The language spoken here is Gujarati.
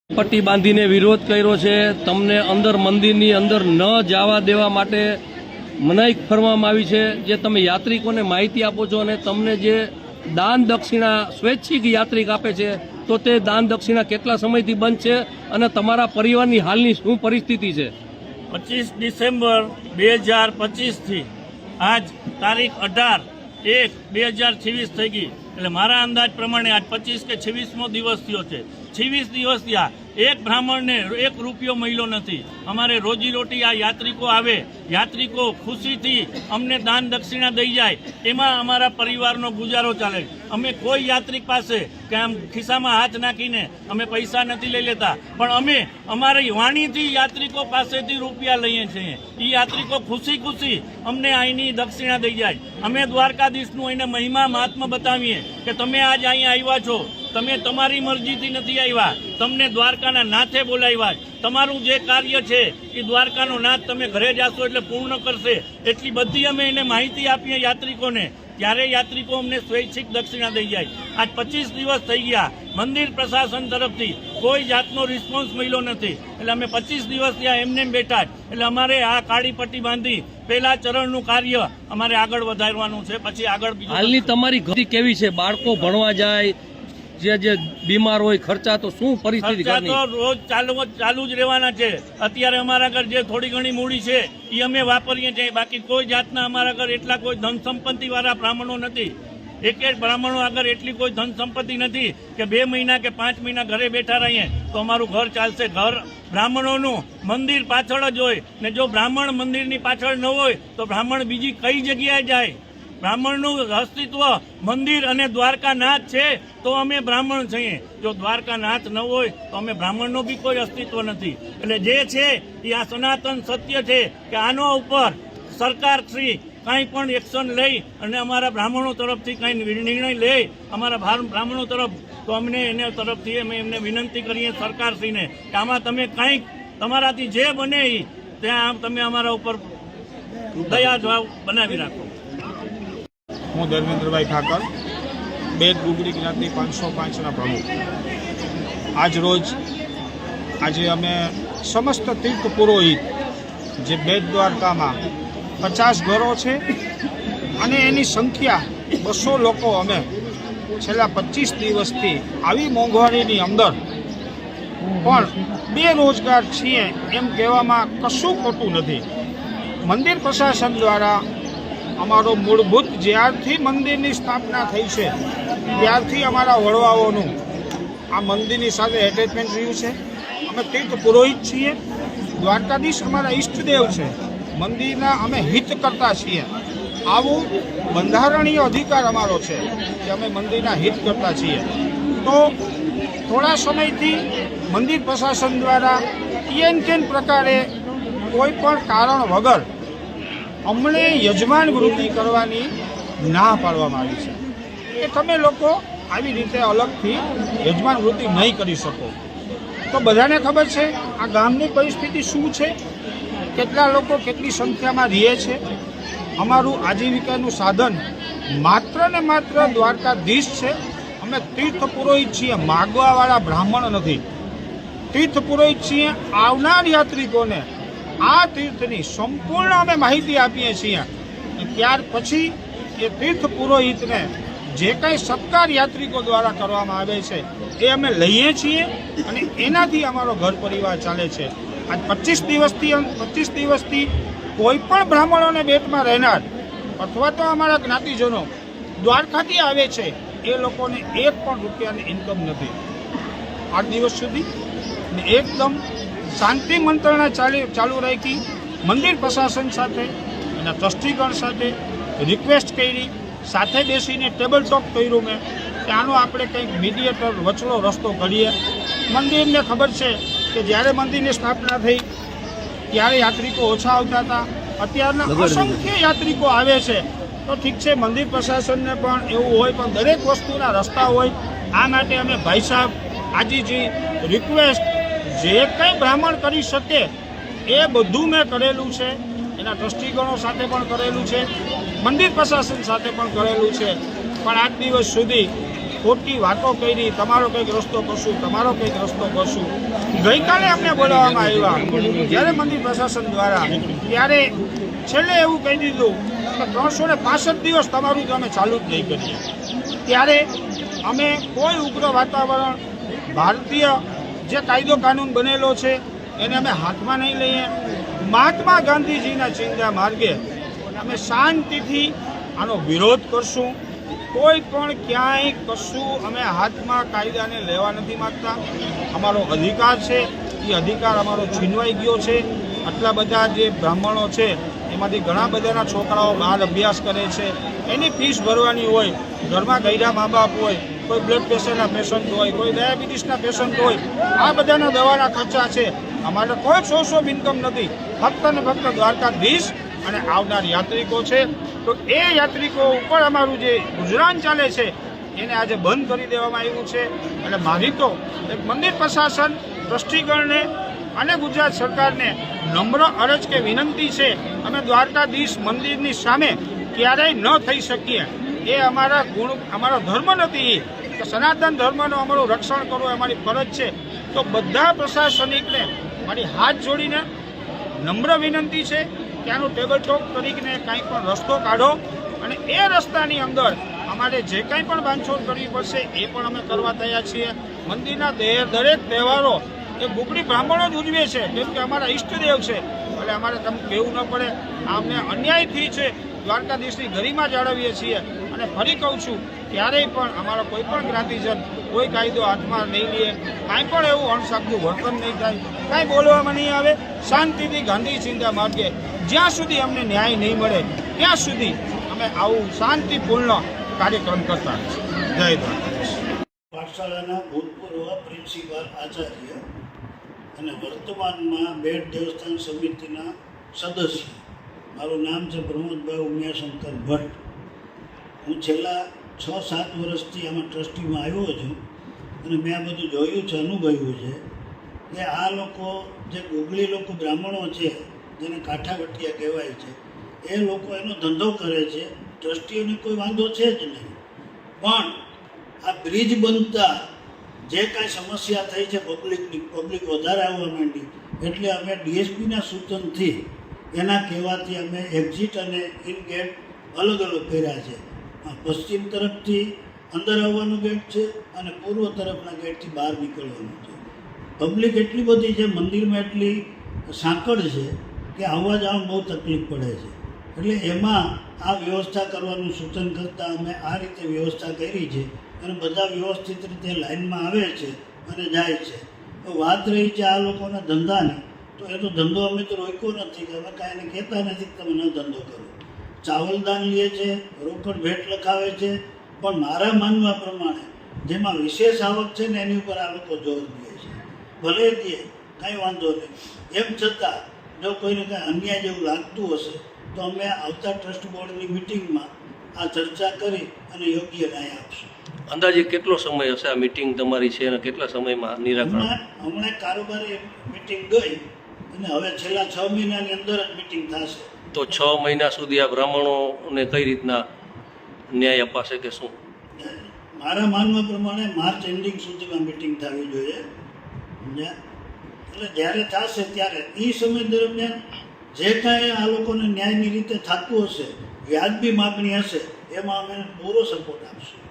પટ્ટી બાંધીને વિરોધ કર્યો છે। તમને અંદર મંદિરની અંદર ન જવા દેવા માટે મનાઈ ફરવામાં આવી છે। જે તમે યાત્રિકોને માહિતી આપો છો અને તમને જે દાન દક્ષિણા સ્વૈચ્છિક યાત્રિક આપે છે તો તે દાન દક્ષિણા કેટલા સમયથી બંધ છે અને તમારા પરિવારની હાલની શું પરિસ્થિતિ છે? 25 ડિસેમ્બર 2025 થી આજ તારીખ 18/1/2026 થઈ ગઈ। એટલે મારા અંદાજ પ્રમાણે આજ 25 કે 26મો દિવસ થયો છે। 26 દિવસ થયા એક બ્રાહ્મણને 1 રૂપિયો મળ્યો નથી। અમારે રોજીરોટી આ યાત્રિકો આવે, યાત્રિકો ખુશીથી અમને દાન દક્ષિણા દઈ જાય, એમાં અમારા પરિવારનો ગુજારો ચાલે। અમે કોઈ યાત્રિક પાસે કે આમ ખિસ્સામાં હાથ નાખીને અમે પૈસા નથી લઈ લેતા, પણ અમે અમારી વાણીથી યાત્રિકો પાસેથી રૂપિયા લઈએ છીએ। એ યાત્રિકો ખુશી ખુશી અમને અહીંની દક્ષિણા દઈ જાય। અમે દ્વારકાધીશનું એને મહિમા મહાત્મા બતાવીએ કે તમે આજ અહીંયા આવ્યા છો, તમે તમારી મરજીથી નથી આવ્યા, તમને દ્વારકાના નાથે બોલાવ્યા। તમારું જે કાર્ય છે એ દ્વારકાનો નાથ તમે ઘરે જાશો એટલે પૂર્ણ કરશે, એટલી બધી અમે એને માહિતી આપીએ યાત્રિકોને। ત્યારે યાત્રિકો અમને સ્વૈચ્છિક દક્ષિણા દઈ જાય। આજ 25 દિવસ થઈ ગયા, મંદિર પ્રશાસન તરફથી કોઈ જાતનો રિસ્પોન્સ મળ્યો નથી। એટલે અમે 25 દિવસ ત્યાં એમને બેઠા જ। એટલે અમારે આ કાળી પટ્ટી બાંધી પહેલા ચરણનું કાર્ય અમારે આગળ વધારવાનું છે। પછી આગળ હાલની તમારી ગતિ કેવી છે? બાળકો ભણવા જાય, જે બીમાર હોય, ખર્ચા તો શું પરિસ્થિતિ? ખર્ચા તો રોજ ચાલુ જ રહેવાના છે। અત્યારે અમારા ઘર જે થોડી ઘણી મૂડી છે એ અમે વાપરીએ છીએ, બાકી કોઈ જાતના અમારા ઘર એટલા કોઈ ધન સંપત્તિ વાળા બ્રાહ્મણો નથી। એક બ્રાહ્મણો આગળ એટલી કોઈ ધન સંપત્તિ નથી કે 2 મહિના કે 5 મહિના ઘરે બેઠા રહીએ તો અમારું ઘર ચાલશે। ઘર બ્રાહ્મણોનું મંદિર પાછળ જ હોય, ને જો બ્રાહ્મણ મંદિરની પાછળ ન હોય તો બ્રાહ્મણ બીજી કઈ જગ્યાએ જાય? બ્રાહ્મણનું અસ્તિત્વ મંદિર અને દ્વારકાનાથ છે તો અમે બ્રાહ્મણ છીએ। જો દ્વારકાનાથ ન હોય તો અમે બ્રાહ્મણનું બી કોઈ અસ્તિત્વ નથી। એટલે જે છે એ આ સનાતન સત્ય છે કે આનો ઉપર સરકાર શ્રી કંઈ પણ એક્શન લઈ અને અમારા બ્રાહ્મણો તરફથી કંઈ નિર્ણય લે અમારા બ્રાહ્મણો તરફ, તો અમને એને તરફથી અમે એમને વિનંતી કરીએ સરકારશ્રીને કે આમાં તમે કંઈક તમારાથી જે બને ત્યાં તમે અમારા ઉપર દયા ભાવ બનાવી રાખો। હું ધર્મેન્દ્રભાઈ ઠાકર, બેટ ગુગરી જ્ઞાતિ 505ના પ્રમુખ। આજે અમે સમસ્ત તીર્થ પુરોહિત જે બેટ દ્વારકામાં 50 ઘરો છે અને એની સંખ્યા 200 લોકો અમે છેલ્લા 25 દિવસથી આવી મોંઘવારીની અંદર પણ બેરોજગાર છીએ એમ કહેવામાં કશું ખોટું નથી। મંદિર પ્રશાસન દ્વારા અમારો મૂળભૂત જ્યારથી મંદિરની સ્થાપના થઈ છે ત્યારથી અમારા વડવાઓનું આ મંદિરની સાથે એટેચમેન્ટ રહ્યું છે। અમે તીર્થ પુરોહિત છીએ, દ્વારકાધીશ અમારા ઈષ્ટદેવ છે, મંદિરના અમે હિત કરતા છીએ। આવું બંધારણીય અધિકાર અમારો છે કે અમે મંદિરના હિત કરતા છીએ। તો થોડા સમયથી મંદિર પ્રશાસન દ્વારા કેન પ્રકારે કોઈ પણ કારણ વગર અમને યજમાન વૃત્તિ કરવાની ના પાડવામાં આવી છે કે તમે લોકો આવી રીતે અલગથી યજમાન વૃત્તિ નહીં કરી શકો। તો બધાને ખબર છે આ ગામની પરિસ્થિતિ શું છે, કેટલા લોકો કેટલી સંખ્યામાં રહે છે। અમારું આજીવિકાનું સાધન માત્ર ને માત્ર દ્વારકાધીશ છે। અમે તીર્થ પુરોહિત છીએ, માગવાવાળા બ્રાહ્મણ નથી। તીર્થ પુરોહિત છીએ, આવનાર યાત્રિકોને આ તીર્થની સંપૂર્ણ અમે માહિતી આપીએ છીએ। ત્યાર પછી એ તીર્થ પુરોહિતને જે કંઈ સત્કાર યાત્રિકો દ્વારા કરવામાં આવે છે એ અમે લઈએ છીએ અને એનાથી અમારો ઘર પરિવાર ચાલે છે। આજ 25 દિવસથી કોઈ પણ બ્રાહ્મણોને બેટમાં રહેનાર અથવા તો અમારા જ્ઞાતિજનો દ્વારકાથી આવે છે એ લોકોને 1 પણ રૂપિયાની ઇન્કમ નથી। 8 દિવસ સુધી એકદમ શાંતિ મંત્રણા ચાલુ રાખી, મંદિર પ્રશાસન સાથે અને ટ્રસ્ટીગણ સાથે રિક્વેસ્ટ કરી, સાથે બેસીને ટેબલ ટોક કર્યું મેં કે આનો આપણે કંઈક મીડિયેટર વચલો રસ્તો કરીએ। મંદિરને ખબર છે કે જ્યારે મંદિરની સ્થાપના થઈ ત્યારે યાત્રિકો ઓછા આવતા હતા, અત્યારના અસંખ્ય યાત્રિકો આવે છે। તો ઠીક છે, મંદિર પ્રશાસનને પણ એવું હોય, પણ દરેક વસ્તુના રસ્તા હોય। આ માટે અમે ભાઈ સાહેબ આજીજી રિક્વેસ્ટ જે કંઈ બ્રાહ્મણ કરી શકે એ બધું મેં કરેલું છે। એના ટ્રસ્ટીગણો સાથે પણ કરેલું છે, મંદિર પ્રશાસન સાથે પણ કરેલું છે, પણ 8 દિવસ સુધી ખોટી વાતો કરી, તમારો કંઈક રસ્તો કરશું, તમારો કંઈક રસ્તો કરશું. ગઈકાલે અમને બોલાવવામાં આવ્યા જ્યારે મંદિર પ્રશાસન દ્વારા, ત્યારે છેલ્લે એવું કહી દીધું કે 365 દિવસ તમારું અમે ચાલુ જ નહીં કરીએ. ત્યારે અમે કોઈ ઉગ્ર વાતાવરણ, ભારતીય જે કાયદો કાનૂન બનેલો છે એને અમે હાથમાં નહીં લઈએ. મહાત્મા ગાંધીજીના ચિંધ્યા માર્ગે અમે શાંતિથી આનો વિરોધ કરશું. કોઈ પણ ક્યાંય કશું અમે હાથમાં કાયદાને લેવા નથી માગતા. અમારો અધિકાર છે, એ અધિકાર અમારો છીનવાઈ ગયો છે. આટલા બધા જે બ્રાહ્મણો છે એમાંથી ઘણા બધાના છોકરાઓ બહાર અભ્યાસ કરે છે, એની ફીસ ભરવાની હોય, ઘરમાં ગયડા મા બાપ હોય, કોઈ બ્લડ પ્રેશરના પેશન્ટ હોય, કોઈ ડાયાબિટીસના પેશન્ટ હોય, આ બધાના દવાના ખર્ચા છે. અમારે કોઈ સોર્સ ઓફ ઇન્કમ નથી, ફક્ત ને ફક્ત દ્વારકાધીશ અને આવનાર યાત્રિકો છે. તો એ યાત્રિકો ઉપર અમારું જે ગુજરાન ચાલે છે એને આજે બંધ કરી દેવામાં આવ્યું છે. અને મારી તો એક મંદિર પ્રશાસન, ટ્રસ્ટીગણને અને ગુજરાત સરકારને નમ્ર અરજ કે વિનંતી છે, અમે દ્વારકાધીશ મંદિરની સામે ક્યારેય ન થઈ શકીએ. એ અમારો ધર્મ નથી કે સનાતન ધર્મનું અમારું રક્ષણ કરવું અમારી ફરજ છે. તો બધા પ્રશાસનિકને મારી હાથ જોડીને નમ્ર વિનંતી છે કે આનું ટેબલ ટોક કરીને કંઈ પણ રસ્તો કાઢો. અને એ રસ્તાની અંદર અમારે જે કંઈ પણ બાંધછોડ કરવી પડશે એ પણ અમે કરવા તૈયાર છીએ. મંદિરના દરેક તહેવારો એ ગુગળી બ્રાહ્મણો જ ઉજવે છે, કેમ કે અમારા ઈષ્ટદેવ છે. એટલે અમારે તમને કહેવું ન પડે, અમને અન્યાયથી છે દ્વારકાધીશની ગરિમા જાળવીએ છીએ. અને ફરી કહું છું, ક્યારેય પણ અમારો કોઈ પણ જ્ઞાતિજન કોઈ કાયદો હાથમાં નહીં લે, કાંઈ પણ એવું અણસાખતું વર્તન નહીં થાય, કાંઈ બોલવામાં નહીં આવે. શાંતિથી ગાંધી ચિંધ્યા માર્ગે જ્યાં સુધી અમને ન્યાય નહીં મળે ત્યાં સુધી અમે આવું શાંતિપૂર્ણ કાર્યક્રમ કરતા રહીશું. જય દ્વારકાધીશ. પાઠશાળાના ભૂતપૂર્વ પ્રિન્સિપાલ આચાર્ય અને વર્તમાનમાં બેટ દેવસ્થાન સમિતિના સદસ્ય. મારું નામ છે પ્રમોદભાઈ ઉમિયાશંકર ભટ્ટ. હું છેલ્લા 6-7 વર્ષથી આમાં ટ્રસ્ટીમાં આવ્યો છું અને મેં આ બધું જોયું છે, અનુભવ્યું છે કે આ લોકો જે ગુગળી લોકો બ્રાહ્મણો છે, જેને કાંઠાવટિયા કહેવાય છે, એ લોકો એનો ધંધો કરે છે. ટ્રસ્ટીઓને કોઈ વાંધો છે જ નહીં. પણ આ બ્રિજ બનતા જે કાંઈ સમસ્યા થઈ છે પબ્લિક વધારે આવવા માંડી, એટલે અમે ડીએસપીના સૂચનથી, એના કહેવાથી અમે એક્ઝિટ અને ઇન ગેટ અલગ અલગ કર્યા છે. પશ્ચિમ તરફથી અંદર આવવાનું ગેટ છે અને પૂર્વ તરફના ગેટથી બહાર નીકળવાનું છે. પબ્લિક એટલી બધી છે, મંદિરમાં એટલી સાંકળ છે કે આવવા જવામાં બહુ તકલીફ પડે છે. એટલે એમાં આ વ્યવસ્થા કરવાનું સૂચન કરતાં અમે આ રીતે વ્યવસ્થા કરી છે અને બધા વ્યવસ્થિત રીતે લાઇનમાં આવે છે અને જાય છે. તો વાત રહી છે આ લોકોના ધંધાની, તો એ તો ધંધો અમે તો રોક્યો નથી કે અમે કાંઈ એને કહેતા નથી કે તમે ન ધંધો કરો. ચાવલદાન લે છે, રોકડ ભેટ લખાવે છે, પણ મારા માનવા પ્રમાણે જેમાં વિશેષ આવક છે ને એની ઉપર આ લોકો જોર દે છે. ભલે દે, કાંઈ વાંધો નહીં. એમ છતાં જો કોઈને કાંઈ અન્યાય જેવું લાગતું હશે તો અમે આવતા ટ્રસ્ટ બોર્ડની મિટિંગમાં આ ચર્ચા કરી અને યોગ્ય ન્યાય આપશું. અંદાજે કેટલો સમય હશે આ મીટિંગ તમારી છે અને કેટલા સમયમાં નિરાકરણ? હમણાં કારોબારી મિટિંગ ગઈ અને હવે છેલ્લા 6 મહિનાની અંદર જ મિટિંગ થશે. તો 6 મહિના સુધી આ બ્રાહ્મણોને કઈ રીતના ન્યાય અપાશે કે શું? મારા માનવા પ્રમાણે માર્ચ એન્ડિંગ સુધીમાં મિટિંગ થવી જોઈએ. એટલે જ્યારે થશે ત્યારે એ સમય દરમિયાન જે કાંઈ આ લોકોને ન્યાયની રીતે થતું હશે, વ્યાજબી માગણી હશે, એમાં અમે પૂરો સપોર્ટ આપશું.